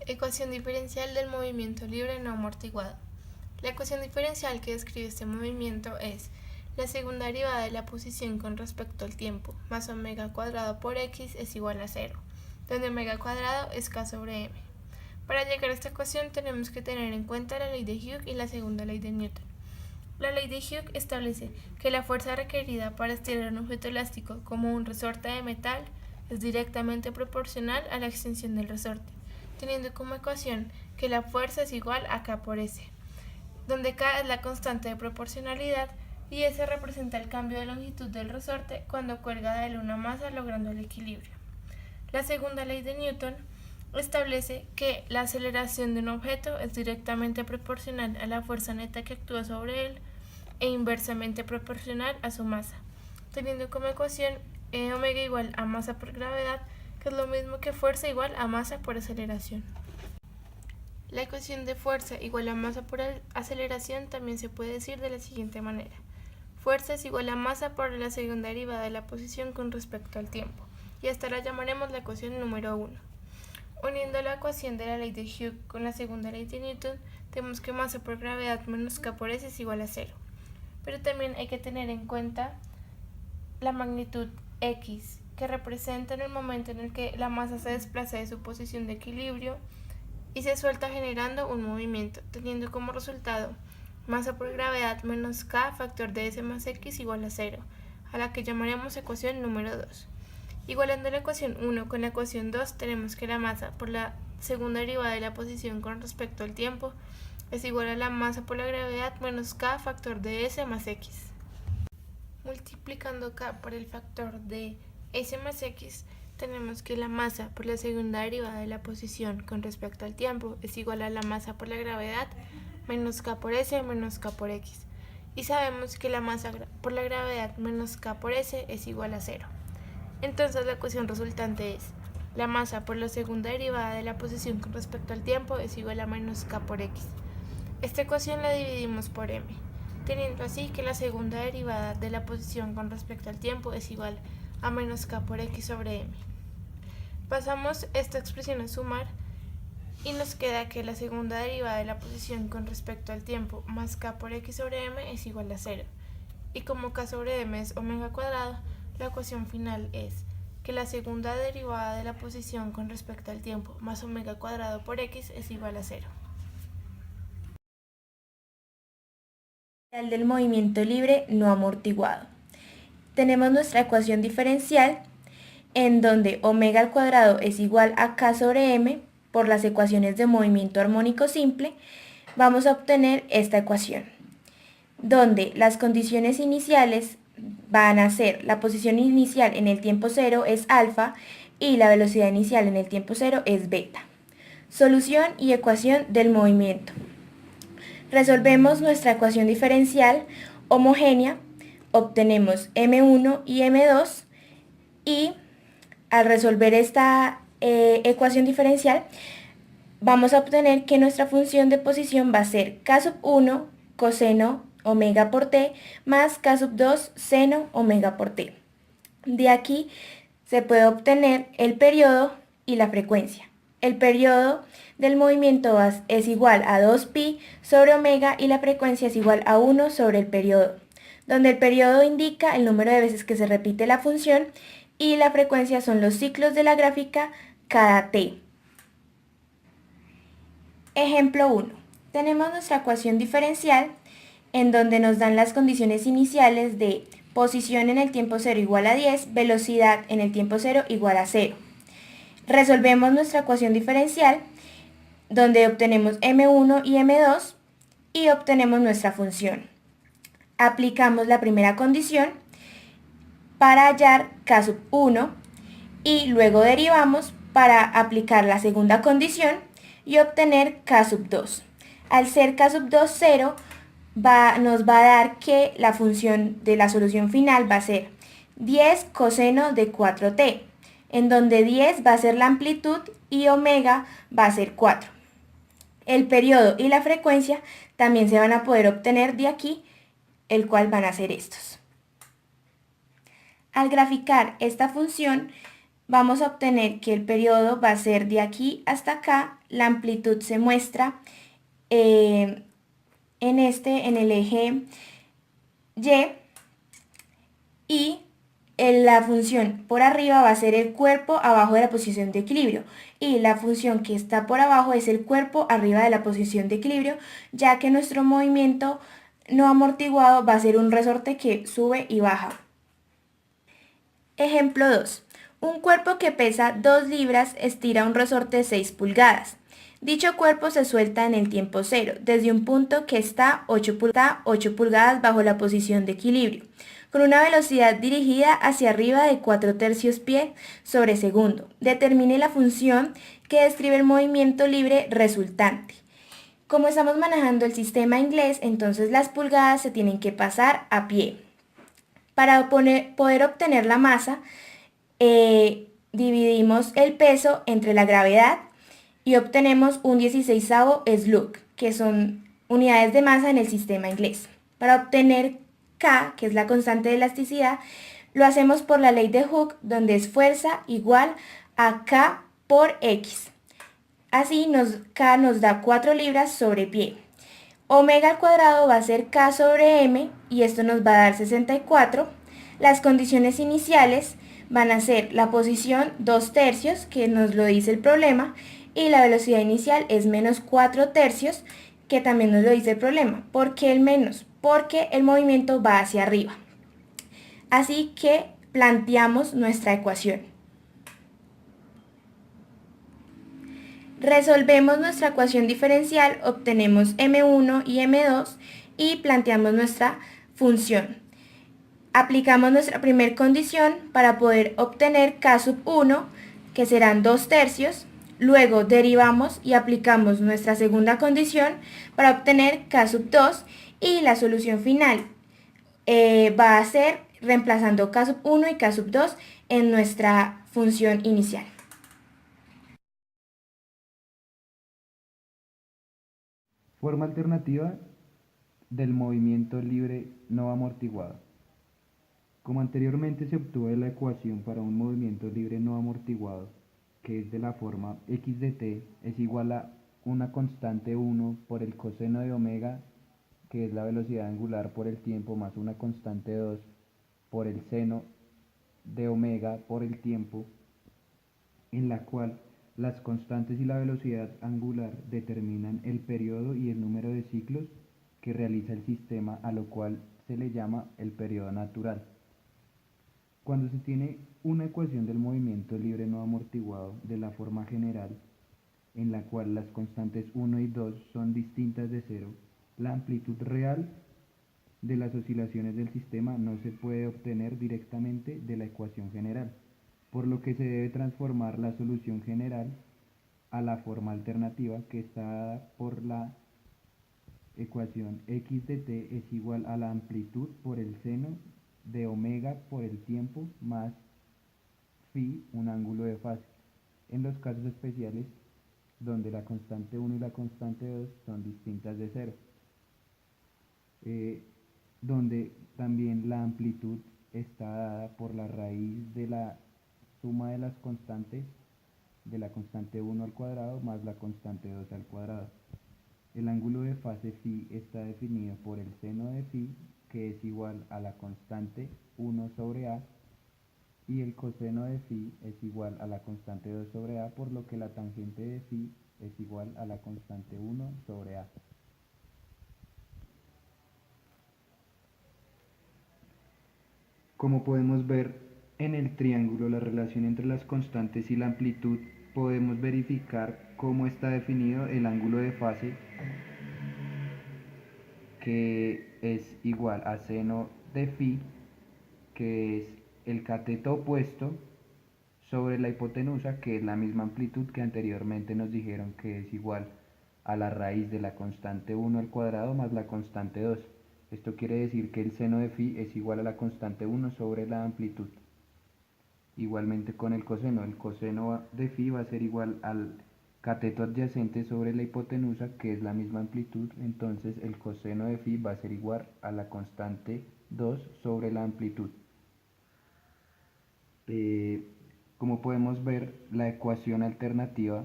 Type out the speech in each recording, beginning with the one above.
Ecuación diferencial del movimiento libre no amortiguado. La ecuación diferencial que describe este movimiento es la segunda derivada de la posición con respecto al tiempo más omega cuadrado por x es igual a 0, donde omega cuadrado es k sobre m. Para llegar a esta ecuación tenemos que tener en cuenta la ley de Hooke y la segunda ley de Newton. La ley de Hooke establece que la fuerza requerida para estirar un objeto elástico como un resorte de metal es directamente proporcional a la extensión del resorte, teniendo como ecuación que la fuerza es igual a K por S, donde K es la constante de proporcionalidad y S representa el cambio de longitud del resorte cuando cuelga de él una masa logrando el equilibrio. La segunda ley de Newton establece que la aceleración de un objeto es directamente proporcional a la fuerza neta que actúa sobre él e inversamente proporcional a su masa, teniendo como ecuación omega igual a masa por gravedad, que es lo mismo que fuerza igual a masa por aceleración. La ecuación de fuerza igual a masa por aceleración también se puede decir de la siguiente manera. Fuerza es igual a masa por la segunda derivada de la posición con respecto al tiempo, y esta la llamaremos la ecuación número 1. Uniendo la ecuación de la ley de Hooke con la segunda ley de Newton, tenemos que masa por gravedad menos K por S es igual a 0. Pero también hay que tener en cuenta la magnitud X, que representa en el momento en el que la masa se desplaza de su posición de equilibrio y se suelta generando un movimiento, teniendo como resultado masa por gravedad menos K factor de S más X igual a 0, a la que llamaremos ecuación número 2. Igualando la ecuación 1 con la ecuación 2, tenemos que la masa por la segunda derivada de la posición con respecto al tiempo es igual a la masa por la gravedad menos K factor de S más X. Multiplicando K por el factor de S más X, tenemos que la masa por la segunda derivada de la posición con respecto al tiempo es igual a la masa por la gravedad menos K por S menos K por X. Y sabemos que la masa por la gravedad menos K por S es igual a 0. Entonces la ecuación resultante es la masa por la segunda derivada de la posición con respecto al tiempo es igual a menos K por X. Esta ecuación la dividimos por m, teniendo así que la segunda derivada de la posición con respecto al tiempo es igual a menos K por X sobre m. Pasamos esta expresión a sumar y nos queda que la segunda derivada de la posición con respecto al tiempo más K por X sobre m es igual a 0. Y como K sobre m es omega cuadrado, la ecuación final es que la segunda derivada de la posición con respecto al tiempo más omega cuadrado por x es igual a 0. Del movimiento libre no amortiguado. Tenemos nuestra ecuación diferencial en donde omega al cuadrado es igual a k sobre m por las ecuaciones de movimiento armónico simple. Vamos a obtener esta ecuación, donde las condiciones iniciales van a ser la posición inicial en el tiempo cero es alfa y la velocidad inicial en el tiempo cero es beta. Solución y ecuación del movimiento. Resolvemos nuestra ecuación diferencial homogénea, obtenemos m1 y m2 y al resolver esta ecuación diferencial vamos a obtener que nuestra función de posición va a ser k sub 1 coseno omega por t más k sub 2 seno omega por t. De aquí se puede obtener el periodo y la frecuencia. El periodo del movimiento es igual a 2pi sobre omega y la frecuencia es igual a 1 sobre el periodo, donde el periodo indica el número de veces que se repite la función y la frecuencia son los ciclos de la gráfica cada t. Ejemplo 1. Tenemos nuestra ecuación diferencial en donde nos dan las condiciones iniciales de posición en el tiempo 0 igual a 10, velocidad en el tiempo 0 igual a 0. Resolvemos nuestra ecuación diferencial donde obtenemos m1 y m2 y obtenemos nuestra función. Aplicamos la primera condición para hallar k sub 1 y luego derivamos para aplicar la segunda condición y obtener k sub 2. Al ser k sub 2 0, nos va a dar que la función de la solución final va a ser 10 coseno de 4t, en donde 10 va a ser la amplitud y omega va a ser 4. El periodo y la frecuencia también se van a poder obtener de aquí, el cual van a ser estos. Al graficar esta función, vamos a obtener que el periodo va a ser de aquí hasta acá. La amplitud se muestra en el eje Y, y la función por arriba va a ser el cuerpo abajo de la posición de equilibrio, y la función que está por abajo es el cuerpo arriba de la posición de equilibrio, ya que nuestro movimiento no amortiguado va a ser un resorte que sube y baja. Ejemplo 2. Un cuerpo que pesa 2 libras estira un resorte de 6 pulgadas. Dicho cuerpo se suelta en el tiempo cero, desde un punto que está 8 pulgadas bajo la posición de equilibrio, con una velocidad dirigida hacia arriba de 4/3 pie sobre segundo. Determine la función que describe el movimiento libre resultante. Como estamos manejando el sistema inglés, entonces las pulgadas se tienen que pasar a pie. Para poder obtener la masa, dividimos el peso entre la gravedad y obtenemos un 16avo slug, que son unidades de masa en el sistema inglés. Para obtener K, que es la constante de elasticidad, lo hacemos por la ley de Hooke, donde es fuerza igual a K por X. Así K nos da 4 libras sobre pie. Omega al cuadrado va a ser K sobre M y esto nos va a dar 64. Las condiciones iniciales van a ser la posición 2/3, que nos lo dice el problema, y la velocidad inicial es menos 4/3, que también nos lo dice el problema. ¿Por qué el menos? Porque el movimiento va hacia arriba. Así que planteamos nuestra ecuación. Resolvemos nuestra ecuación diferencial, obtenemos m1 y m2 y planteamos nuestra función. Aplicamos nuestra primera condición para poder obtener K sub 1, que serán 2/3. Luego derivamos y aplicamos nuestra segunda condición para obtener K sub 2, y la solución final va a ser reemplazando K sub 1 y K sub 2 en nuestra función inicial. Forma alternativa del movimiento libre no amortiguado. Como anteriormente se obtuvo la ecuación para un movimiento libre no amortiguado, que es de la forma x de t es igual a una constante 1 por el coseno de omega, que es la velocidad angular por el tiempo, más una constante 2 por el seno de omega por el tiempo, en la cual las constantes y la velocidad angular determinan el periodo y el número de ciclos que realiza el sistema, a lo cual se le llama el periodo natural. Cuando se tiene una ecuación del movimiento libre no amortiguado de la forma general, en la cual las constantes 1 y 2 son distintas de cero, la amplitud real de las oscilaciones del sistema no se puede obtener directamente de la ecuación general, por lo que se debe transformar la solución general a la forma alternativa, que está dada por la ecuación x de t es igual a la amplitud por el seno de omega por el tiempo más phi, un ángulo de fase, en los casos especiales donde la constante 1 y la constante 2 son distintas de cero, donde también la amplitud está dada por la raíz de la suma de las constantes, de la constante 1 al cuadrado más la constante 2 al cuadrado. El ángulo de fase phi está definido por el seno de phi, que es igual a la constante 1 sobre a, y el coseno de phi es igual a la constante 2 sobre a, por lo que la tangente de phi es igual a la constante 1 sobre a. Como podemos ver en el triángulo la relación entre las constantes y la amplitud, podemos verificar cómo está definido el ángulo de fase, que es igual a seno de phi, que es el cateto opuesto, sobre la hipotenusa, que es la misma amplitud que anteriormente nos dijeron que es igual a la raíz de la constante 1 al cuadrado más la constante 2. Esto quiere decir que el seno de phi es igual a la constante 1 sobre la amplitud. Igualmente con el coseno de phi va a ser igual al cateto adyacente sobre la hipotenusa, que es la misma amplitud, entonces el coseno de phi va a ser igual a la constante 2 sobre la amplitud. Como podemos ver, la ecuación alternativa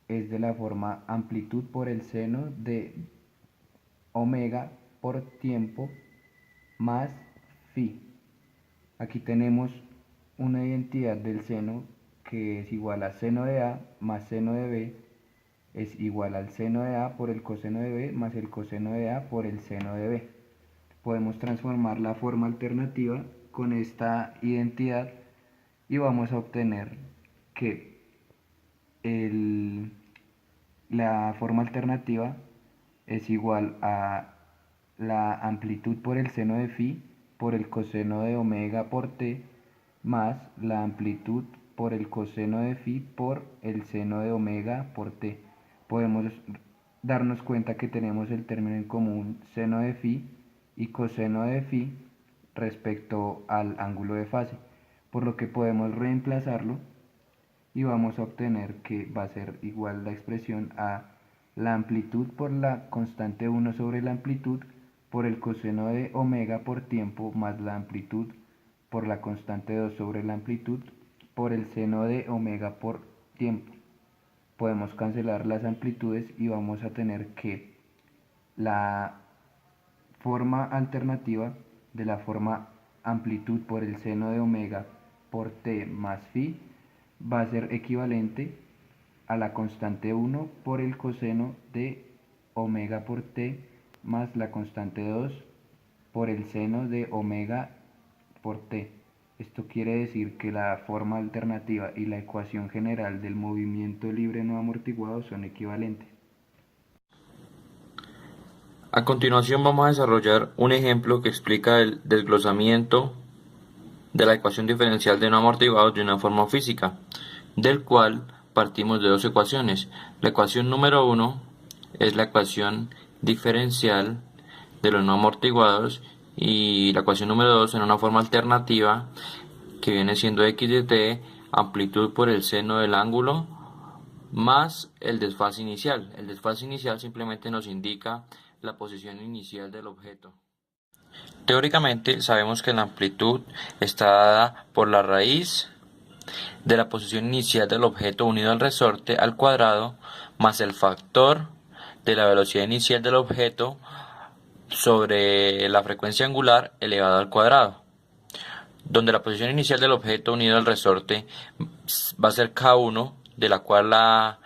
es de la forma amplitud por el seno de omega por tiempo más phi. Aquí tenemos una identidad del seno que es igual a seno de A más seno de B es igual al seno de A por el coseno de B más el coseno de A por el seno de B. Podemos transformar la forma alternativa con esta identidad y vamos a obtener que la forma alternativa es igual a la amplitud por el seno de phi por el coseno de omega por t más la amplitud por el coseno de phi por el seno de omega por t. Podemos darnos cuenta que tenemos el término en común seno de phi y coseno de phi respecto al ángulo de fase, por lo que podemos reemplazarlo y vamos a obtener que va a ser igual la expresión a la amplitud por la constante 1 sobre la amplitud por el coseno de omega por tiempo más la amplitud por la constante 2 sobre la amplitud por el seno de omega por tiempo. Podemos cancelar las amplitudes y vamos a tener que la forma alternativa de la forma amplitud por el seno de omega por t más phi va a ser equivalente a la constante 1 por el coseno de omega por t más la constante 2 por el seno de omega por t. Esto quiere decir que la forma alternativa y la ecuación general del movimiento libre no amortiguado son equivalentes. A continuación vamos a desarrollar un ejemplo que explica el desglosamiento de la ecuación diferencial de no amortiguados de una forma física, del cual partimos de dos ecuaciones. La ecuación número 1 es la ecuación diferencial de los no amortiguados y la ecuación número 2 en una forma alternativa que viene siendo x de t, amplitud por el seno del ángulo más el desfase inicial. El desfase inicial simplemente nos indica la posición inicial del objeto. Teóricamente sabemos que la amplitud está dada por la raíz de la posición inicial del objeto unido al resorte al cuadrado más el factor de la velocidad inicial del objeto sobre la frecuencia angular elevado al cuadrado, donde la posición inicial del objeto unido al resorte va a ser K1, de la cual va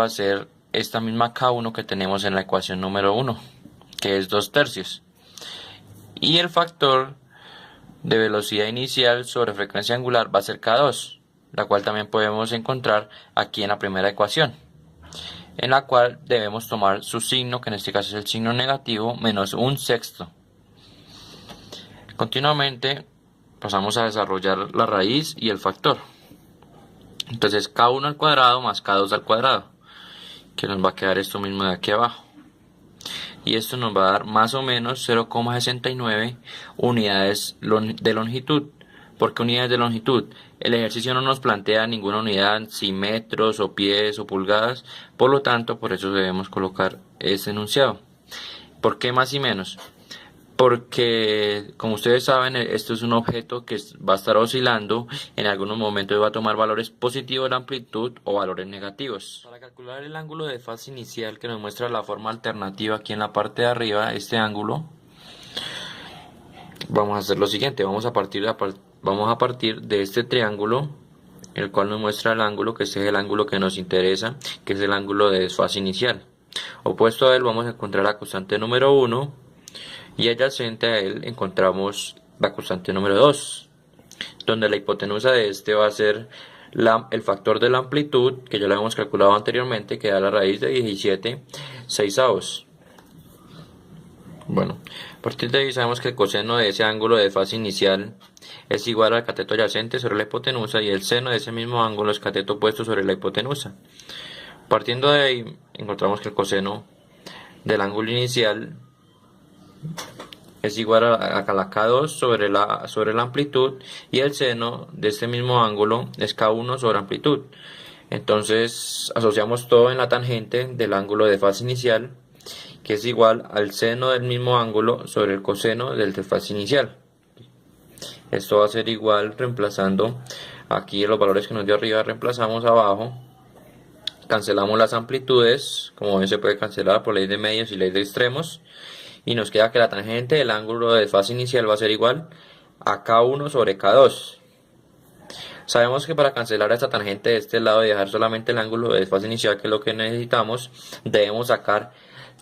a ser esta misma K1 que tenemos en la ecuación número 1, que es 2/3, y el factor de velocidad inicial sobre frecuencia angular va a ser K2, la cual también podemos encontrar aquí en la primera ecuación, en la cual debemos tomar su signo, que en este caso es el signo negativo, menos 1/6. Continuamente pasamos a desarrollar la raíz y el factor. Entonces K1 al cuadrado más K2 al cuadrado, que nos va a quedar esto mismo de aquí abajo. Y esto nos va a dar más o menos 0,69 unidades de longitud. ¿Por qué unidades de longitud? El ejercicio no nos plantea ninguna unidad, si metros o pies o pulgadas, por lo tanto, por eso debemos colocar este enunciado. ¿Por qué más y menos? Porque, como ustedes saben, esto es un objeto que va a estar oscilando, en algunos momentos va a tomar valores positivos de la amplitud o valores negativos. Para calcular el ángulo de fase inicial que nos muestra la forma alternativa aquí en la parte de arriba, este ángulo, vamos a hacer lo siguiente, vamos a partir de este triángulo, el cual nos muestra el ángulo, que este es el ángulo que nos interesa, que es el ángulo de desfase inicial. Opuesto a él vamos a encontrar la constante número 1, y adyacente a él encontramos la constante número 2, donde la hipotenusa de este va a ser el factor de la amplitud, que ya lo hemos calculado anteriormente, que da la raíz de 17/6. Bueno, a partir de ahí sabemos que el coseno de ese ángulo de fase inicial es igual al cateto adyacente sobre la hipotenusa, y el seno de ese mismo ángulo es cateto opuesto sobre la hipotenusa. Partiendo de ahí encontramos que el coseno del ángulo inicial es igual a la K2 sobre la amplitud, y el seno de este mismo ángulo es K1 sobre amplitud. Entonces asociamos todo en la tangente del ángulo de fase inicial, que es igual al seno del mismo ángulo sobre el coseno del de fase inicial. Esto va a ser igual, reemplazando aquí los valores que nos dio arriba, reemplazamos abajo. Cancelamos las amplitudes, como ven se puede cancelar por ley de medios y ley de extremos. Y nos queda que la tangente del ángulo de desfase inicial va a ser igual a K1 sobre K2. Sabemos que para cancelar esta tangente de este lado y dejar solamente el ángulo de desfase inicial, que es lo que necesitamos, debemos sacar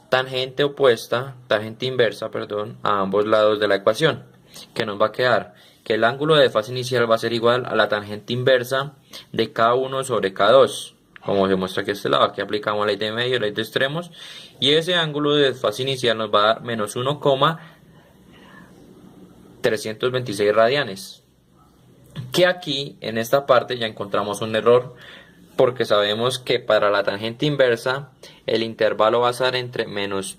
tangente inversa, a ambos lados de la ecuación. Que nos va a quedar que el ángulo de desfase inicial va a ser igual a la tangente inversa de K1 sobre K2. Como se muestra aquí a este lado, aquí aplicamos ley de medios, ley de extremos, y ese ángulo de desfase inicial nos va a dar menos 1,326 radianes. Que aquí, en esta parte, ya encontramos un error, porque sabemos que para la tangente inversa, el intervalo va a estar entre menos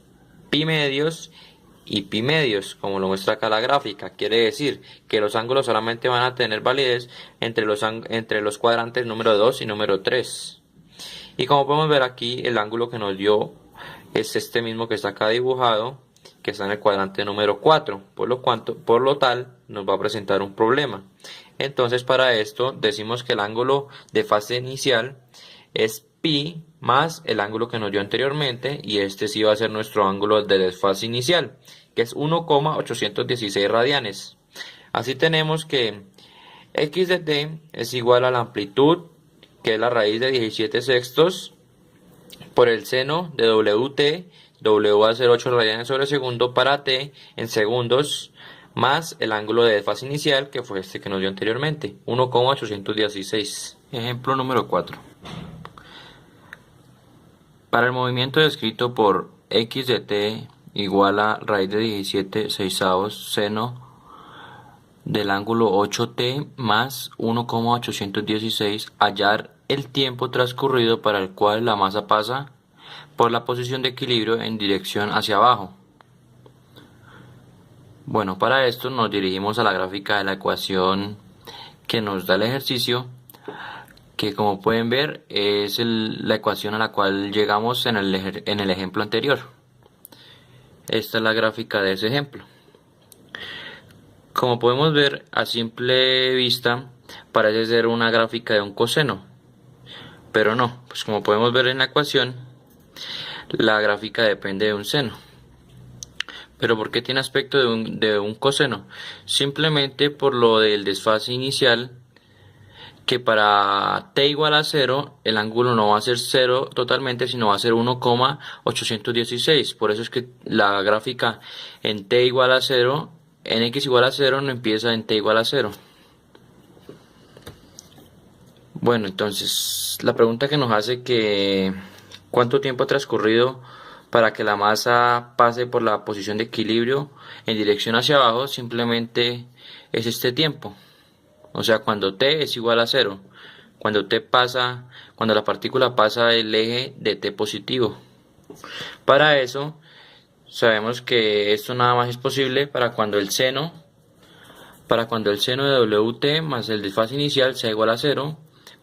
pi medios y pi medios, como lo muestra acá la gráfica. Quiere decir que los ángulos solamente van a tener validez entre los cuadrantes número 2 y número 3. Y como podemos ver aquí, el ángulo que nos dio es este mismo que está acá dibujado, que está en el cuadrante número 4, por lo tal nos va a presentar un problema. Entonces para esto decimos que el ángulo de fase inicial es pi más el ángulo que nos dio anteriormente, y este sí va a ser nuestro ángulo de desfase inicial, que es 1,816 radianes. Así tenemos que x de t es igual a la amplitud, que es la raíz de 17 sextos, por el seno de WT, W va a ser 8 radianes sobre segundo para T en segundos, más el ángulo de desfase inicial, que fue este que nos dio anteriormente, 1,816. Ejemplo número 4. Para el movimiento descrito por x de t igual a raíz de 17 sexavos seno del ángulo 8t más 1,816, hallar el tiempo transcurrido para el cual la masa pasa por la posición de equilibrio en dirección hacia abajo. Bueno, para esto nos dirigimos a la gráfica de la ecuación que nos da el ejercicio, que como pueden ver es la ecuación a la cual llegamos en el ejemplo anterior. Esta es la gráfica de ese ejemplo. Como podemos ver, a simple vista parece ser una gráfica de un coseno, pero no, pues como podemos ver en la ecuación, la gráfica depende de un seno. ¿Pero por qué tiene aspecto de un coseno? Simplemente por lo del desfase inicial, que para t igual a 0, el ángulo no va a ser 0 totalmente, sino va a ser 1,816. Por eso es que la gráfica en t igual a 0, en x igual a 0, no empieza en t igual a 0. Bueno, entonces la pregunta que nos hace que ¿cuánto tiempo ha transcurrido para que la masa pase por la posición de equilibrio en dirección hacia abajo? Simplemente es este tiempo. O sea, cuando t es igual a 0, cuando la partícula pasa el eje de t positivo. Para eso, sabemos que esto nada más es posible para cuando el seno de WT más el desfase inicial sea igual a 0,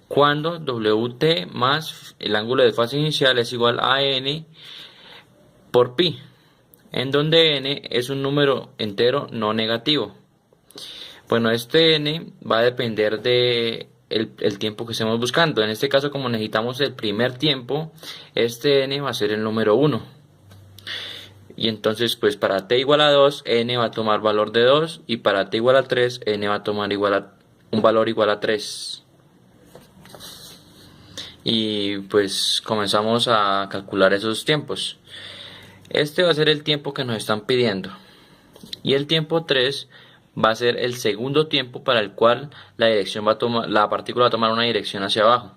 cuando WT más el ángulo de desfase inicial es igual a n por pi, en donde n es un número entero no negativo. Bueno, este n va a depender de el tiempo que estemos buscando. En este caso, como necesitamos el primer tiempo, este n va a ser el número 1. Y entonces, pues para t igual a 2, n va a tomar valor de 2, y para t igual a 3, n va a tomar un valor igual a 3. Y pues comenzamos a calcular esos tiempos. Este va a ser el tiempo que nos están pidiendo. Y el tiempo 3 va a ser el segundo tiempo para el cual la partícula va a tomar una dirección hacia abajo.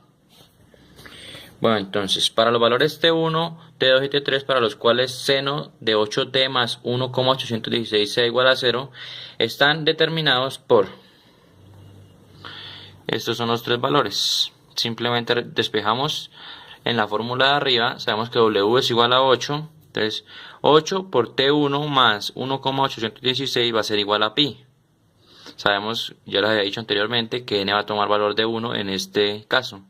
Bueno, entonces, para los valores T1, T2 y T3, para los cuales seno de 8T más 1,816 sea igual a 0, están determinados por estos son los tres valores. Simplemente despejamos en la fórmula de arriba, sabemos que W es igual a 8, entonces 8 por T1 más 1,816 va a ser igual a pi. Sabemos, ya les había dicho anteriormente, que n va a tomar valor de 1 en este caso.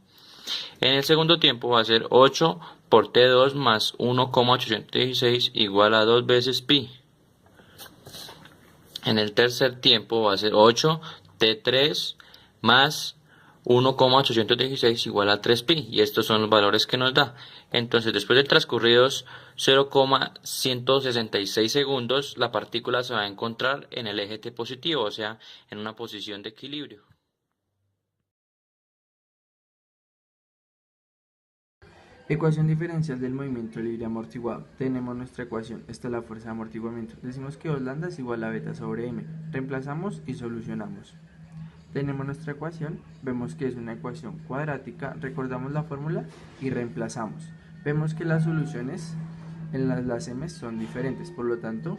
En el segundo tiempo va a ser 8 por T2 más 1,816 igual a 2 veces pi. En el tercer tiempo va a ser 8t3 más 1,816 igual a 3pi, y estos son los valores que nos da. Entonces, después de transcurridos 0,166 segundos, la partícula se va a encontrar en el eje T positivo, o sea, en una posición de equilibrio. Ecuación diferencial del movimiento libre amortiguado. Tenemos nuestra ecuación. Esta es la fuerza de amortiguamiento. Decimos que 2 lambda es igual a beta sobre m. Reemplazamos y solucionamos. Tenemos nuestra ecuación. Vemos que es una ecuación cuadrática. Recordamos la fórmula y reemplazamos. Vemos que las soluciones en las m son diferentes. Por lo tanto,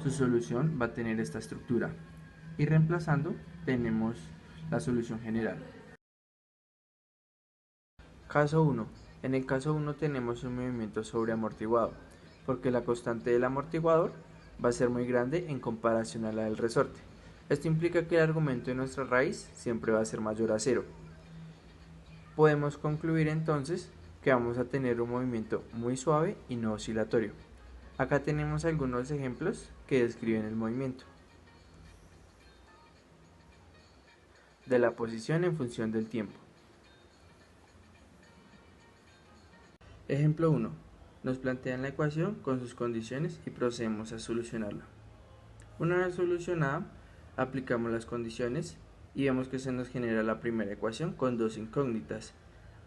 su solución va a tener esta estructura. Y reemplazando, tenemos la solución general. Caso 1. En el caso 1 tenemos un movimiento sobreamortiguado, porque la constante del amortiguador va a ser muy grande en comparación a la del resorte. Esto implica que el argumento de nuestra raíz siempre va a ser mayor a 0. Podemos concluir entonces que vamos a tener un movimiento muy suave y no oscilatorio. Acá tenemos algunos ejemplos que describen el movimiento de la posición en función del tiempo. Ejemplo 1. Nos plantean la ecuación con sus condiciones y procedemos a solucionarla. Una vez solucionada, aplicamos las condiciones y vemos que se nos genera la primera ecuación con dos incógnitas.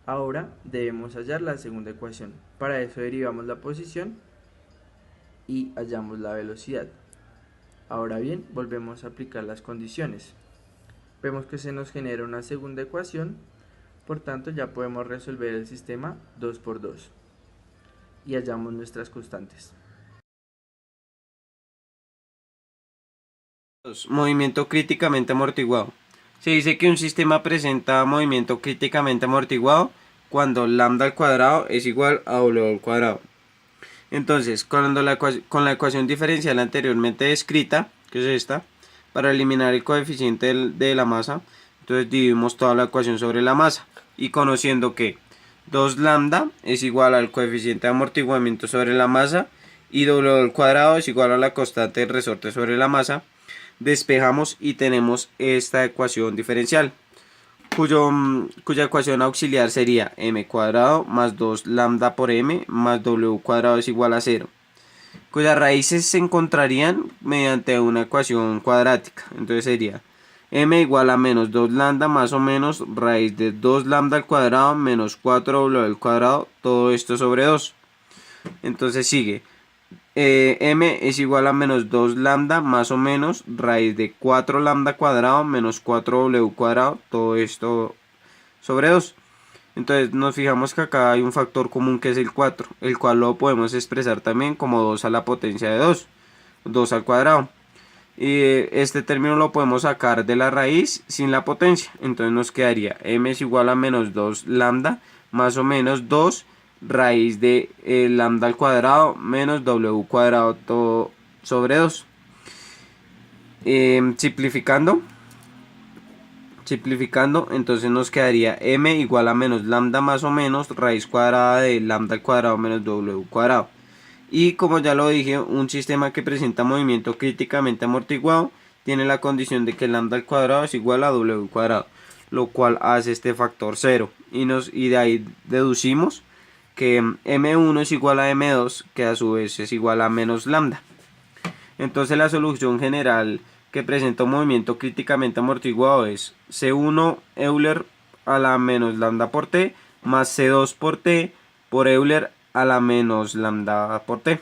Ahora debemos hallar la segunda ecuación. Para eso derivamos la posición y hallamos la velocidad. Ahora bien, volvemos a aplicar las condiciones. Vemos que se nos genera una segunda ecuación. Por tanto, ya podemos resolver el sistema 2 por 2 y hallamos nuestras constantes. Movimiento críticamente amortiguado. Se dice que un sistema presenta movimiento críticamente amortiguado cuando lambda al cuadrado es igual a w al cuadrado. Entonces, con la ecuación diferencial anteriormente descrita, que es esta, para eliminar el coeficiente de la masa, entonces dividimos toda la ecuación sobre la masa. Y conociendo que 2 lambda es igual al coeficiente de amortiguamiento sobre la masa y w al cuadrado es igual a la constante del resorte sobre la masa, despejamos y tenemos esta ecuación diferencial, cuya ecuación auxiliar sería m cuadrado más 2 lambda por m más w cuadrado es igual a 0, cuyas raíces se encontrarían mediante una ecuación cuadrática. Entonces sería m igual a menos 2 lambda más o menos raíz de 2 lambda al cuadrado menos 4w al cuadrado, todo esto sobre 2. Entonces sigue, m es igual a menos 2 lambda más o menos raíz de 4 lambda cuadrado menos 4w cuadrado, todo esto sobre 2. Entonces nos fijamos que acá hay un factor común que es el 4, el cual lo podemos expresar también como 2 a la potencia de 2, 2 al cuadrado. Y este término lo podemos sacar de la raíz sin la potencia. Entonces nos quedaría m es igual a menos 2 lambda más o menos 2 raíz de lambda al cuadrado menos w cuadrado todo sobre 2. Simplificando, entonces nos quedaría m igual a menos lambda más o menos raíz cuadrada de lambda al cuadrado menos w cuadrado. Y como ya lo dije, un sistema que presenta movimiento críticamente amortiguado tiene la condición de que lambda al cuadrado es igual a w cuadrado, lo cual hace este factor 0. Y de ahí deducimos que m1 es igual a m2, que a su vez es igual a menos lambda. Entonces la solución general que presenta un movimiento críticamente amortiguado es C1 Euler a la menos lambda por t más C2 por t por Euler a la menos lambda por t.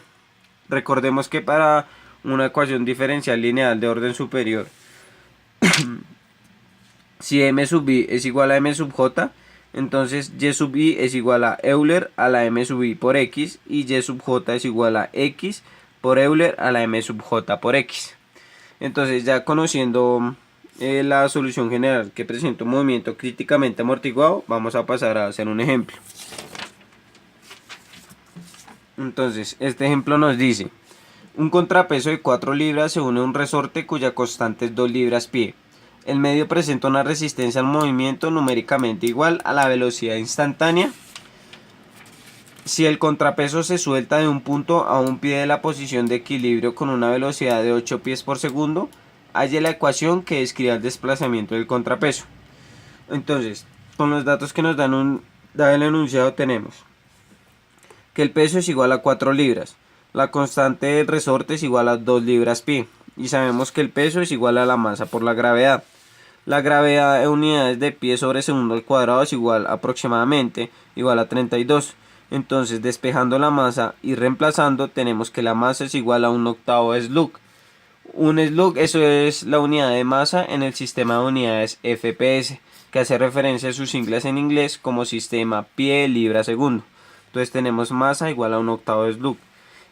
Recordemos que para una ecuación diferencial lineal de orden superior, si m sub i es igual a m sub j, entonces y sub i es igual a Euler a la m sub i por x y y sub j es igual a x por Euler a la m sub j por x. Entonces, ya conociendo la solución general que presenta un movimiento críticamente amortiguado, vamos a pasar a hacer un ejemplo. Entonces, este ejemplo nos dice: un contrapeso de 4 libras se une a un resorte cuya constante es 2 libras pie. El medio presenta una resistencia al movimiento numéricamente igual a la velocidad instantánea. Si el contrapeso se suelta de un punto a un pie de la posición de equilibrio con una velocidad de 8 pies por segundo, halle la ecuación que describe el desplazamiento del contrapeso. Entonces, con los datos que nos da el enunciado tenemos que el peso es igual a 4 libras, la constante del resorte es igual a 2 libras pi, y sabemos que el peso es igual a la masa por la gravedad. La gravedad en unidades de pie sobre segundo al cuadrado es igual aproximadamente igual a 32. Entonces, despejando la masa y reemplazando, tenemos que la masa es igual a 1/8 slug. Un slug, eso es la unidad de masa en el sistema de unidades FPS, que hace referencia a sus siglas en inglés como sistema pie libra segundo. Entonces tenemos masa igual a 1/8 slug.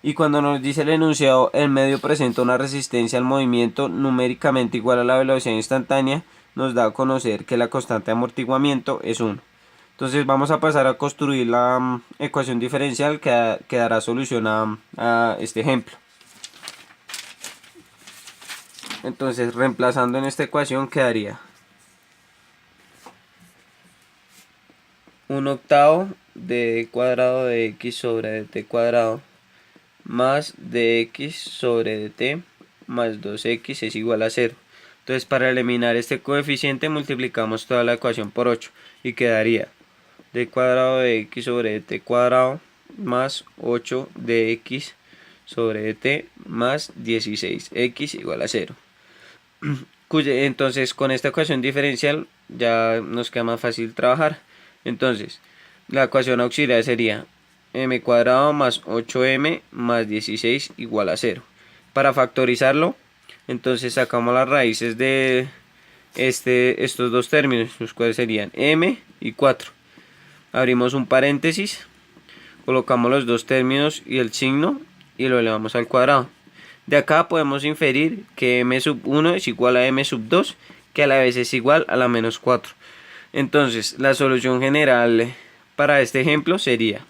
Y cuando nos dice el enunciado, el medio presenta una resistencia al movimiento numéricamente igual a la velocidad instantánea, nos da a conocer que la constante de amortiguamiento es 1. Entonces vamos a pasar a construir la ecuación diferencial que dará solución a este ejemplo. Entonces, reemplazando en esta ecuación quedaría 1/8 de cuadrado de x sobre dt cuadrado más dx sobre dt más 2x es igual a 0. Entonces, para eliminar este coeficiente multiplicamos toda la ecuación por 8 y quedaría d cuadrado de x sobre dt cuadrado más 8 dx sobre dt más 16x igual a 0. Entonces, con esta ecuación diferencial ya nos queda más fácil trabajar. Entonces, la ecuación auxiliar sería m cuadrado más 8m más 16 igual a 0. Para factorizarlo, entonces sacamos las raíces de estos dos términos, los cuales serían m y 4. Abrimos un paréntesis, colocamos los dos términos y el signo y lo elevamos al cuadrado. De acá podemos inferir que m sub 1 es igual a m sub 2, que a la vez es igual a la menos 4. Entonces, la solución general para este ejemplo sería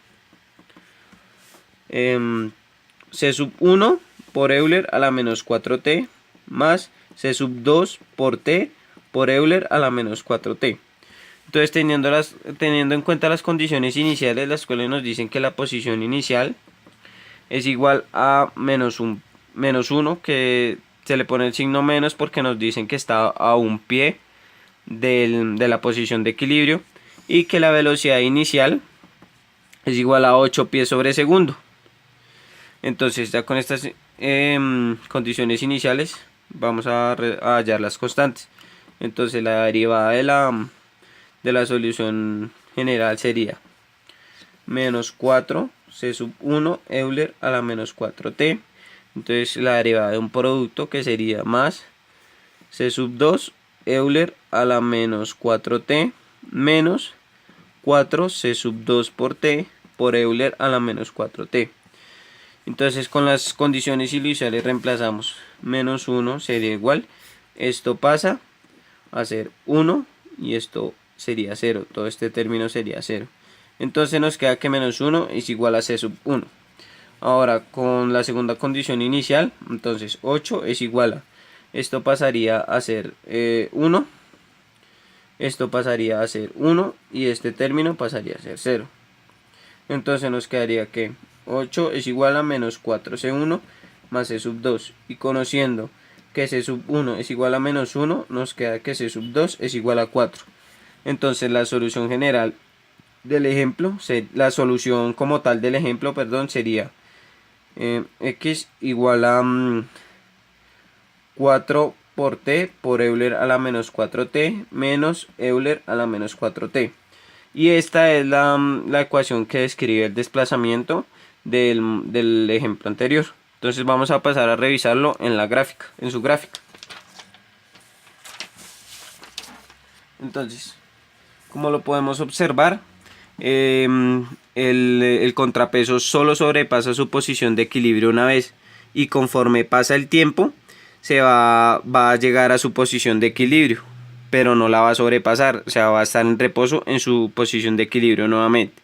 c sub 1 por Euler a la menos 4t más c sub 2 por t por Euler a la menos 4t. Entonces, teniendo en cuenta las condiciones iniciales, las cuales nos dicen que la posición inicial es igual a menos 1, que se le pone el signo menos porque nos dicen que está a un pie de la posición de equilibrio, y que la velocidad inicial es igual a 8 pies sobre segundo. Entonces, ya con estas condiciones iniciales vamos a hallar las constantes. Entonces, la derivada de la solución general sería menos 4 c sub 1 Euler a la menos 4t. Entonces, la derivada de un producto que sería más c sub 2 Euler a la menos 4t menos 4 c sub 2 por t por Euler a la menos 4t. Entonces, con las condiciones iniciales reemplazamos. Menos 1 sería igual, esto pasa a ser 1 y esto sería 0. Todo este término sería 0. Entonces nos queda que menos 1 es igual a c sub 1. Ahora, con la segunda condición inicial, entonces 8 es igual a, esto pasaría a ser 1, esto pasaría a ser 1 y este término pasaría a ser 0. Entonces nos quedaría que 8 es igual a menos 4c1 más c sub 2. Y conociendo que c sub 1 es igual a menos 1, nos queda que c sub 2 es igual a 4. Entonces la solución general del ejemplo, la solución como tal del ejemplo, sería x igual a 4 por t por Euler a la menos 4t menos Euler a la menos 4t. Y esta es la ecuación que describe el desplazamiento del ejemplo anterior. Entonces vamos a pasar a revisarlo en su gráfica. Entonces, como lo podemos observar, el contrapeso solo sobrepasa su posición de equilibrio una vez, y conforme pasa el tiempo va a llegar a su posición de equilibrio, pero no la va a sobrepasar, o sea, va a estar en reposo en su posición de equilibrio nuevamente.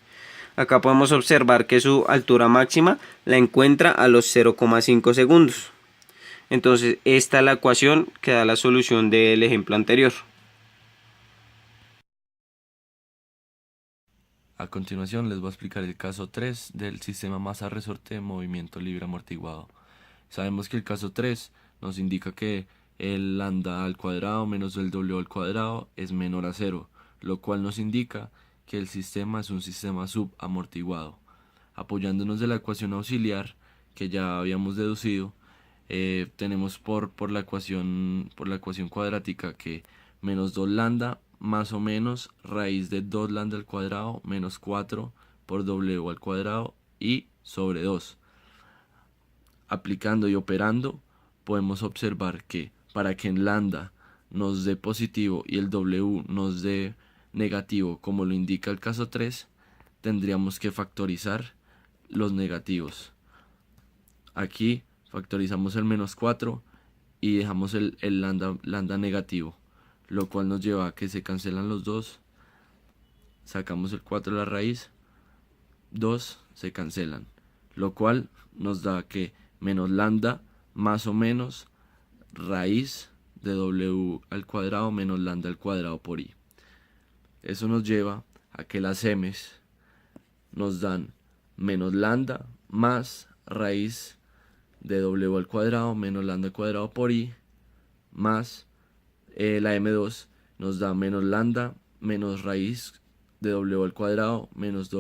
Acá podemos observar que su altura máxima la encuentra a los 0,5 segundos. Entonces, esta es la ecuación que da la solución del ejemplo anterior. A continuación les voy a explicar el caso 3 del sistema masa-resorte de movimiento libre amortiguado. Sabemos que el caso 3 nos indica que el lambda al cuadrado menos el w al cuadrado es menor a 0, lo cual nos indica que el sistema es un sistema subamortiguado. Apoyándonos de la ecuación auxiliar que ya habíamos deducido, tenemos por la ecuación cuadrática que menos 2 lambda más o menos raíz de 2 lambda al cuadrado menos 4 por w al cuadrado y sobre 2. Aplicando y operando, podemos observar que para que en lambda nos dé positivo y el w nos dé negativo, como lo indica el caso 3, tendríamos que factorizar los negativos. Aquí factorizamos el menos 4 y dejamos el lambda negativo, lo cual nos lleva a que se cancelan los dos, sacamos el 4 de la raíz, 2 se cancelan, lo cual nos da que menos lambda más o menos raíz de w al cuadrado menos lambda al cuadrado por i. Eso nos lleva a que las m's nos dan menos lambda más raíz de w al cuadrado menos lambda al cuadrado por i, más la m2 nos da menos lambda menos raíz de w al cuadrado menos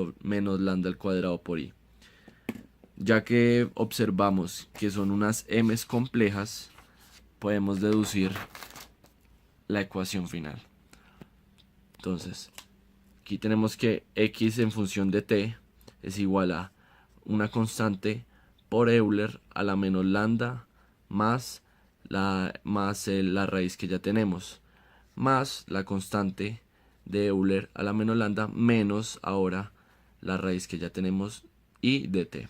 lambda al cuadrado por i. Ya que observamos que son unas m's complejas, podemos deducir la ecuación final. Entonces, aquí tenemos que x en función de t es igual a una constante por Euler a la menos lambda más la raíz que ya tenemos, más la constante de Euler a la menos lambda menos ahora la raíz que ya tenemos y de t.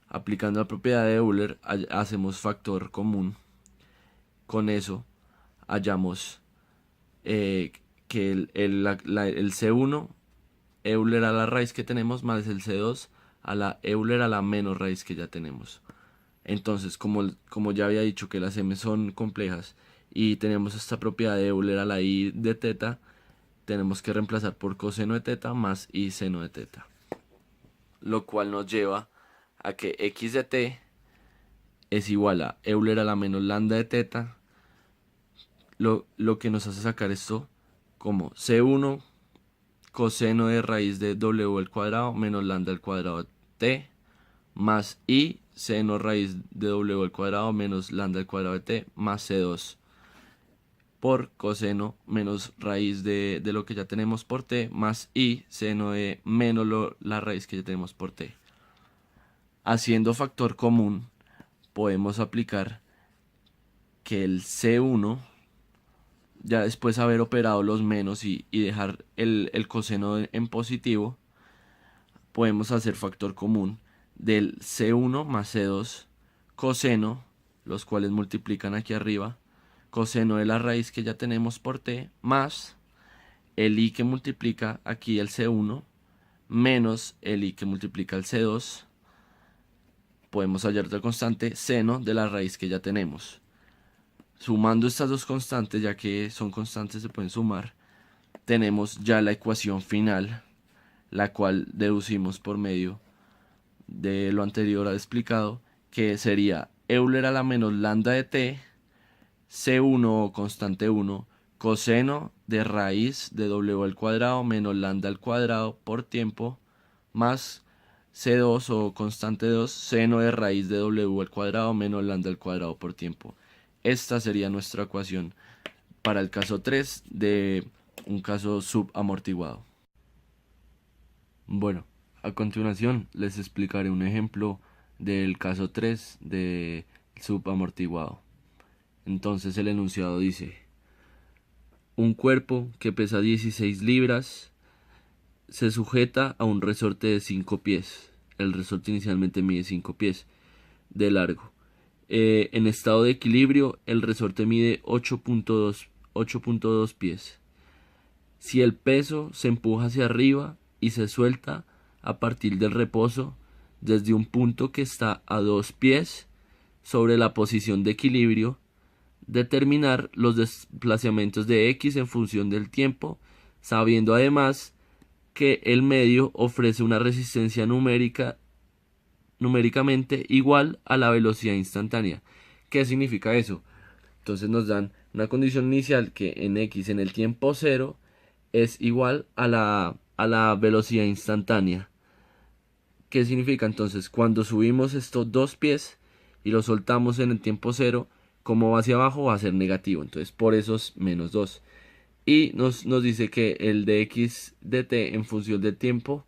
Aplicando la propiedad de Euler hacemos factor común. Con eso hallamos que el C1 Euler a la raíz que tenemos más el C2 a la Euler a la menos raíz que ya tenemos. Entonces, como ya había dicho que las m son complejas y tenemos esta propiedad de Euler a la i de teta, tenemos que reemplazar por coseno de teta más i seno de teta, lo cual nos lleva a que x de t es igual a Euler a la menos lambda de teta, lo que nos hace sacar esto como C1 coseno de raíz de w al cuadrado menos lambda al cuadrado de t más i seno raíz de w al cuadrado menos lambda al cuadrado de t más C2 por coseno menos raíz de lo que ya tenemos por t más i seno de menos la raíz que ya tenemos por t. Haciendo factor común podemos aplicar que el C1, ya después de haber operado los menos y dejar el coseno en positivo, podemos hacer factor común del C1 más C2 coseno, los cuales multiplican aquí arriba, coseno de la raíz que ya tenemos por t, más el i que multiplica aquí el C1, menos el i que multiplica el C2, podemos hallar otra constante, seno de la raíz que ya tenemos. Sumando estas dos constantes, ya que son constantes se pueden sumar, tenemos ya la ecuación final, la cual deducimos por medio de lo anterior explicado, que sería Euler a la menos lambda de t, C1 o constante 1, coseno de raíz de w al cuadrado menos lambda al cuadrado por tiempo, más C2 o constante 2, seno de raíz de w al cuadrado menos lambda al cuadrado por tiempo. Esta sería nuestra ecuación para el caso 3 de un caso subamortiguado. Bueno, a continuación les explicaré un ejemplo del caso 3 de subamortiguado. Entonces el enunciado dice: un cuerpo que pesa 16 libras se sujeta a un resorte de 5 pies. El resorte inicialmente mide 5 pies de largo. En estado de equilibrio, el resorte mide 8.2 pies. Si el peso se empuja hacia arriba y se suelta a partir del reposo desde un punto que está a 2 pies sobre la posición de equilibrio, determinar los desplazamientos de x en función del tiempo, sabiendo además que el medio ofrece una resistencia numéricamente igual a la velocidad instantánea. ¿Qué significa eso? Entonces nos dan una condición inicial que en x en el tiempo 0 es igual a la velocidad instantánea. ¿Qué significa? Entonces cuando subimos estos dos pies y los soltamos en el tiempo 0, como va hacia abajo va a ser negativo. Entonces por eso es menos 2. Y nos dice que el de x de t en función del tiempo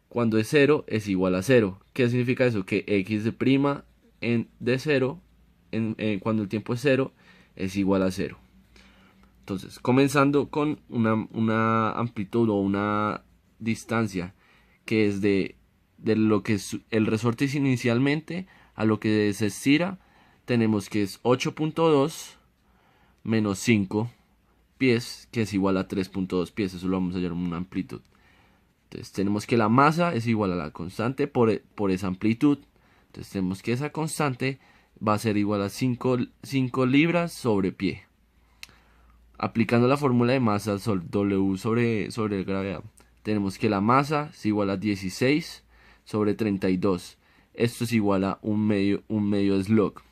cuando es 0 es igual a 0. ¿Qué significa eso? Que x de prima de 0 cuando el tiempo es 0 es igual a 0. Entonces, comenzando con una amplitud o una distancia que es de lo que es el resorte inicialmente a lo que se estira, tenemos que es 8.2 menos 5 pies, que es igual a 3.2 pies. Eso lo vamos a llamar una amplitud. Entonces tenemos que la masa es igual a la constante por esa amplitud. Entonces tenemos que esa constante va a ser igual a 5 libras sobre pie. Aplicando la fórmula de masa W sobre el gravedad, tenemos que la masa es igual a 16 sobre 32. Esto es igual a un medio slug.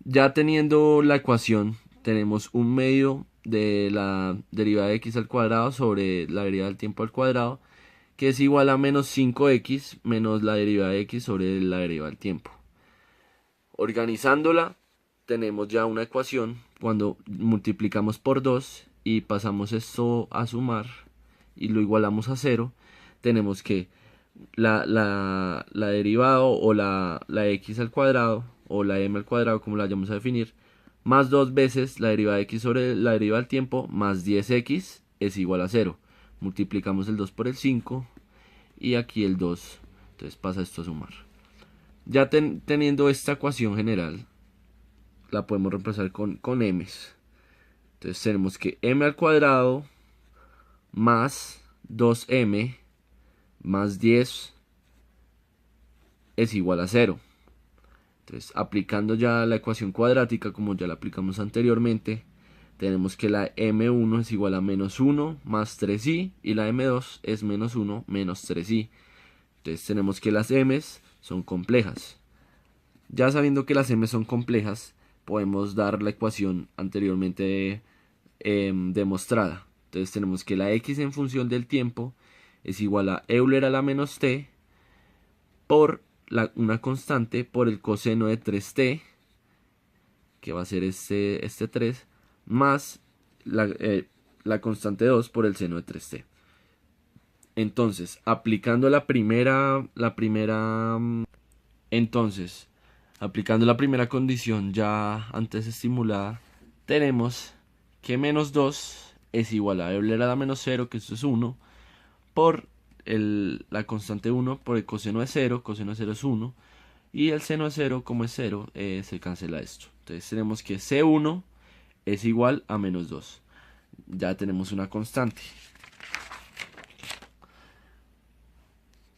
Ya teniendo la ecuación, tenemos un medio de la derivada de x al cuadrado sobre la derivada del tiempo al cuadrado, que es igual a menos 5x menos la derivada de x sobre la derivada del tiempo. Organizándola, tenemos ya una ecuación cuando multiplicamos por 2 y pasamos esto a sumar y lo igualamos a 0. Tenemos que la derivada o la x al cuadrado o la m al cuadrado, como la vayamos a definir, más 2 veces la derivada de x sobre la derivada del tiempo más 10x es igual a 0. Multiplicamos el 2 por el 5 y aquí el 2. Entonces pasa esto a sumar. Ya teniendo esta ecuación general, la podemos reemplazar con m's. Entonces tenemos que m al cuadrado más 2m más 10 es igual a 0. Entonces, aplicando ya la ecuación cuadrática como ya la aplicamos anteriormente, tenemos que la m1 es igual a menos 1 más 3i y la m2 es menos 1 menos 3i. Entonces tenemos que las m's son complejas. Ya sabiendo que las m's son complejas, podemos dar la ecuación anteriormente demostrada. Entonces tenemos que la x en función del tiempo es igual a Euler a la menos t por una constante por el coseno de 3t, que va a ser este 3, más la constante 2 por el seno de 3t. Entonces, aplicando la primera condición ya antes estimulada, tenemos que menos 2 es igual a Euler a la menos 0, que esto es 1, por la constante 1 por el coseno de 0, coseno de 0 es 1, y el seno de 0, como es 0, se cancela esto. Entonces tenemos que C1 es igual a menos 2. Ya tenemos una constante.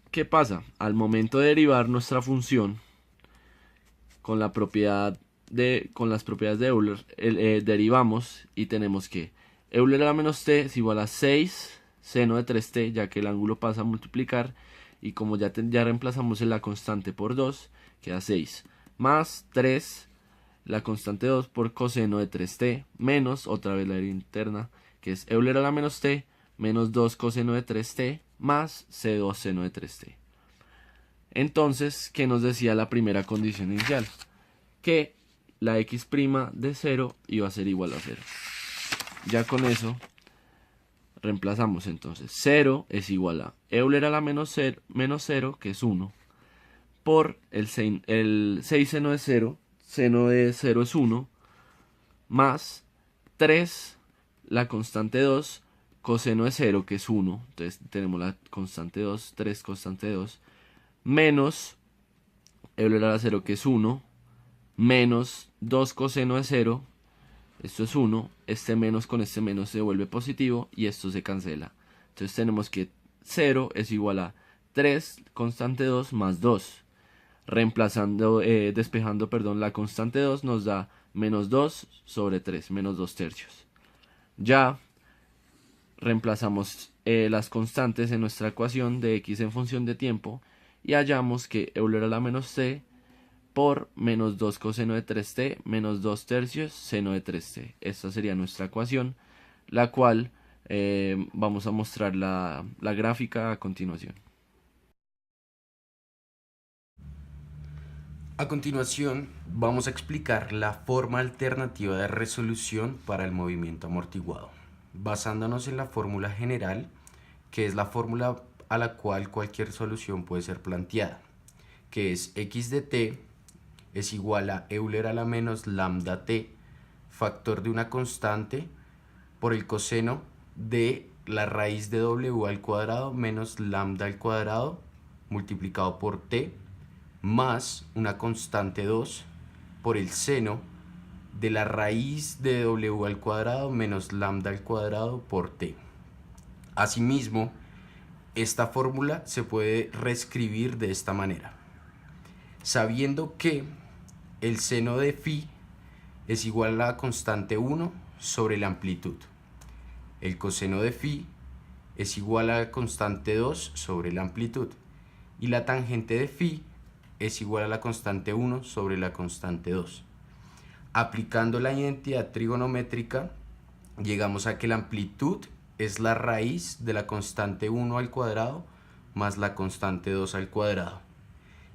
¿Qué pasa? Al momento de derivar nuestra función con las propiedades de Euler, derivamos y tenemos que Euler a la menos t es igual a 6 seno de 3t, ya que el ángulo pasa a multiplicar, y como ya reemplazamos en la constante por 2, queda 6, más 3, la constante 2 por coseno de 3t, menos, otra vez la derivada interna, que es Euler a la menos t, menos 2 coseno de 3t, más c2 seno de 3t. Entonces, ¿qué nos decía la primera condición inicial? Que la x' de 0 iba a ser igual a 0. Ya con eso reemplazamos entonces 0 es igual a Euler a la menos 0, que es 1, por el 6 seno de 0, seno de 0 es 1, más 3, la constante 2, coseno de 0, que es 1, entonces tenemos la constante 2, 3 constante 2, menos Euler a la 0, que es 1, menos 2 coseno de 0, esto es 1, este menos con este menos se vuelve positivo y esto se cancela. Entonces tenemos que 0 es igual a 3 constante 2 más 2. Despejando la constante 2 nos da menos 2 sobre 3, menos 2 tercios. Ya reemplazamos las constantes en nuestra ecuación de x en función de tiempo y hallamos que Euler a la menos t por menos 2 coseno de 3t menos 2 tercios seno de 3t. Esta sería nuestra ecuación, la cual vamos a mostrar la gráfica a continuación. A continuación, vamos a explicar la forma alternativa de resolución para el movimiento amortiguado, basándonos en la fórmula general, que es la fórmula a la cual cualquier solución puede ser planteada, que es x de t es igual a Euler a la menos lambda t, factor de una constante, por el coseno de la raíz de w al cuadrado menos lambda al cuadrado multiplicado por t, más una constante 2 por el seno de la raíz de w al cuadrado menos lambda al cuadrado por t. Asimismo, esta fórmula se puede reescribir de esta manera, sabiendo que el seno de phi es igual a la constante 1 sobre la amplitud. El coseno de phi es igual a la constante 2 sobre la amplitud. Y la tangente de phi es igual a la constante 1 sobre la constante 2. Aplicando la identidad trigonométrica, llegamos a que la amplitud es la raíz de la constante 1 al cuadrado más la constante 2 al cuadrado.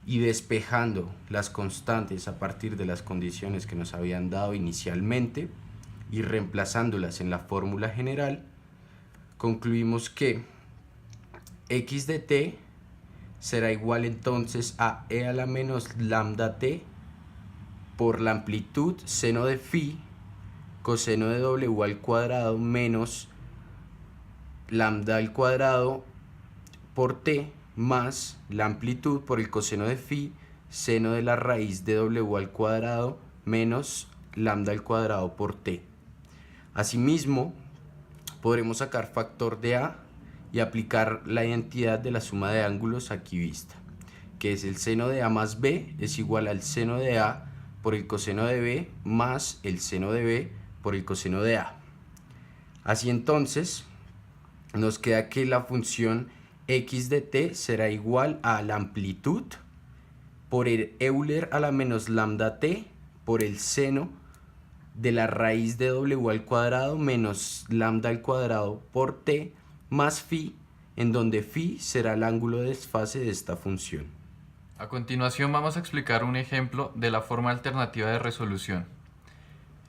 Y despejando las constantes a partir de las condiciones que nos habían dado inicialmente y reemplazándolas en la fórmula general, concluimos que x de t será igual entonces a e a la menos lambda t por la amplitud seno de phi coseno de w al cuadrado menos lambda al cuadrado por t más la amplitud por el coseno de phi seno de la raíz de w al cuadrado menos lambda al cuadrado por t. Asimismo, podremos sacar factor de a y aplicar la identidad de la suma de ángulos aquí vista, que es el seno de a más b es igual al seno de a por el coseno de b más el seno de b por el coseno de a. Así entonces, nos queda que la función x de t será igual a la amplitud por el Euler a la menos lambda t por el seno de la raíz de w al cuadrado menos lambda al cuadrado por t más phi, en donde phi será el ángulo de desfase de esta función. A continuación vamos a explicar un ejemplo de la forma alternativa de resolución,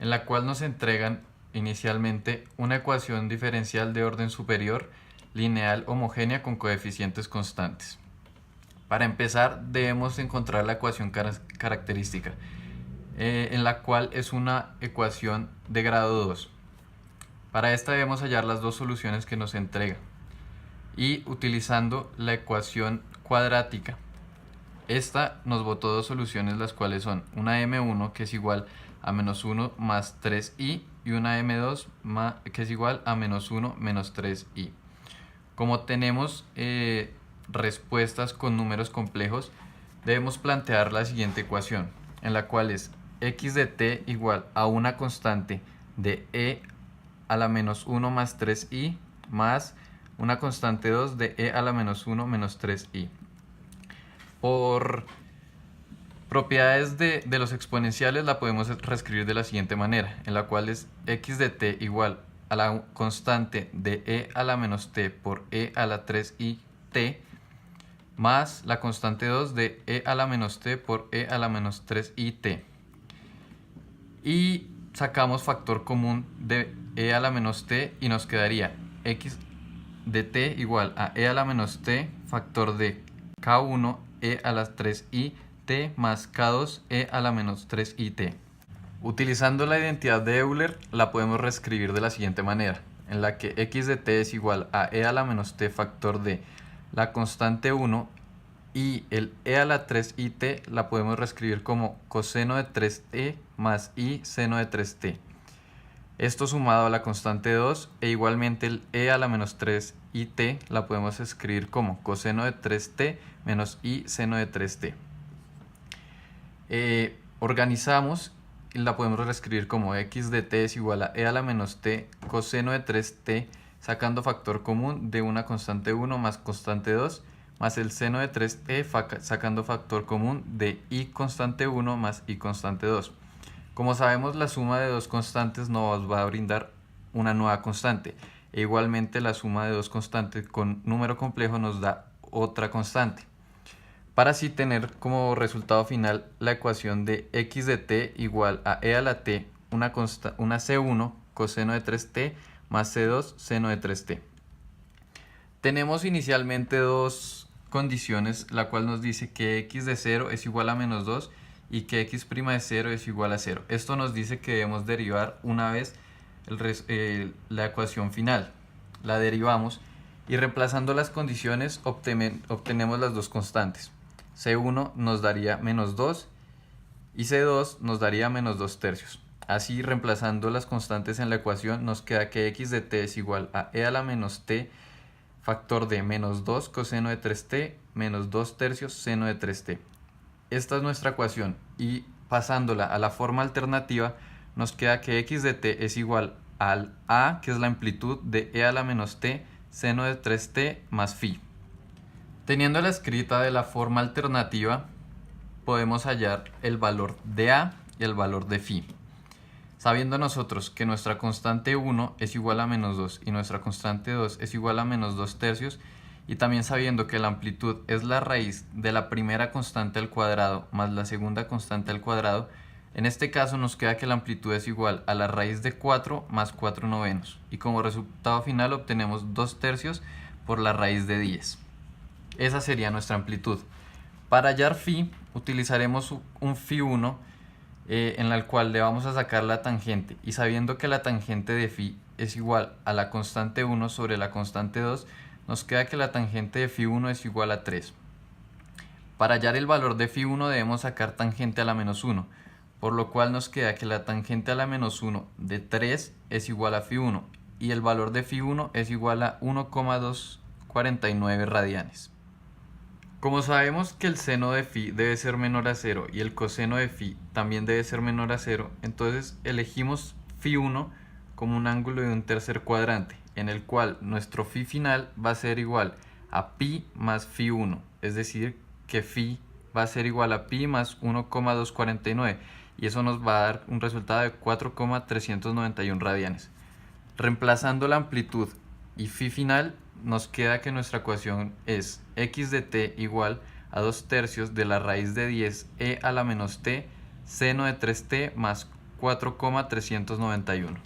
en la cual nos entregan inicialmente una ecuación diferencial de orden superior, lineal homogénea con coeficientes constantes. Para empezar debemos encontrar la ecuación característica, en la cual es una ecuación de grado 2. Para esta debemos hallar las dos soluciones que nos entrega y utilizando la ecuación cuadrática. Esta nos botó dos soluciones, las cuales son una m1 que es igual a menos 1 más 3i y una m2 que es igual a menos 1 menos 3i. Como tenemos respuestas con números complejos, debemos plantear la siguiente ecuación, en la cual es x de t igual a una constante de e a la menos 1 más 3i más una constante 2 de e a la menos 1 menos 3i. Por propiedades de los exponenciales la podemos reescribir de la siguiente manera, en la cual es x de t igual a la constante de e a la menos t por e a la 3i t más la constante 2 de e a la menos t por e a la menos 3i t. Y sacamos factor común de e a la menos t y nos quedaría x de t igual a e a la menos t factor de k1 e a la 3i t más k2 e a la menos 3i t. Utilizando la identidad de Euler la podemos reescribir de la siguiente manera, en la que x de t es igual a e a la menos t factor de la constante 1 y el e a la 3it la podemos reescribir como coseno de 3t más i seno de 3t. Esto sumado a la constante 2 e igualmente el e a la menos 3it la podemos escribir como coseno de 3t menos i seno de 3t. Organizamos y la podemos reescribir como x de t es igual a e a la menos t coseno de 3t sacando factor común de una constante 1 más constante 2 más el seno de 3t sacando factor común de y constante 1 más y constante 2. Como sabemos, la suma de dos constantes nos va a brindar una nueva constante, e igualmente la suma de dos constantes con número complejo nos da otra constante, para así tener como resultado final la ecuación de x de t igual a e a la t, una c1 coseno de 3t más c2 seno de 3t. Tenemos inicialmente dos condiciones, la cual nos dice que x de 0 es igual a menos 2 y que x' de 0 es igual a 0. Esto nos dice que debemos derivar una vez la ecuación final. La derivamos y reemplazando las condiciones obtenemos las dos constantes. C1 nos daría menos 2 y C2 nos daría menos 2 tercios. Así, reemplazando las constantes en la ecuación, nos queda que x de t es igual a e a la menos t factor de menos 2 coseno de 3t menos 2 tercios seno de 3t. Esta es nuestra ecuación y pasándola a la forma alternativa nos queda que x de t es igual al a, que es la amplitud de e a la menos t seno de 3t más phi. Teniendo la escrita de la forma alternativa, podemos hallar el valor de a y el valor de phi. Sabiendo nosotros que nuestra constante 1 es igual a menos 2 y nuestra constante 2 es igual a menos 2 tercios, y también sabiendo que la amplitud es la raíz de la primera constante al cuadrado más la segunda constante al cuadrado, en este caso nos queda que la amplitud es igual a la raíz de 4 más 4 novenos, y como resultado final obtenemos 2 tercios por la raíz de 10. Esa sería nuestra amplitud. Para hallar phi utilizaremos un phi1 en la cual le vamos a sacar la tangente, y sabiendo que la tangente de phi es igual a la constante 1 sobre la constante 2, nos queda que la tangente de phi1 es igual a 3. Para hallar el valor de phi1 debemos sacar tangente a la menos 1, por lo cual nos queda que la tangente a la menos 1 de 3 es igual a phi1, y el valor de phi1 es igual a 1,249 radianes. Como sabemos que el seno de phi debe ser menor a 0 y el coseno de phi también debe ser menor a 0, entonces elegimos phi1 como un ángulo de un tercer cuadrante, en el cual nuestro phi final va a ser igual a pi más phi1, es decir, que phi va a ser igual a pi más 1,249, y eso nos va a dar un resultado de 4,391 radianes. Reemplazando la amplitud y phi final, nos queda que nuestra ecuación es x de t igual a 2 tercios de la raíz de 10 e a la menos t seno de 3t más 4,391.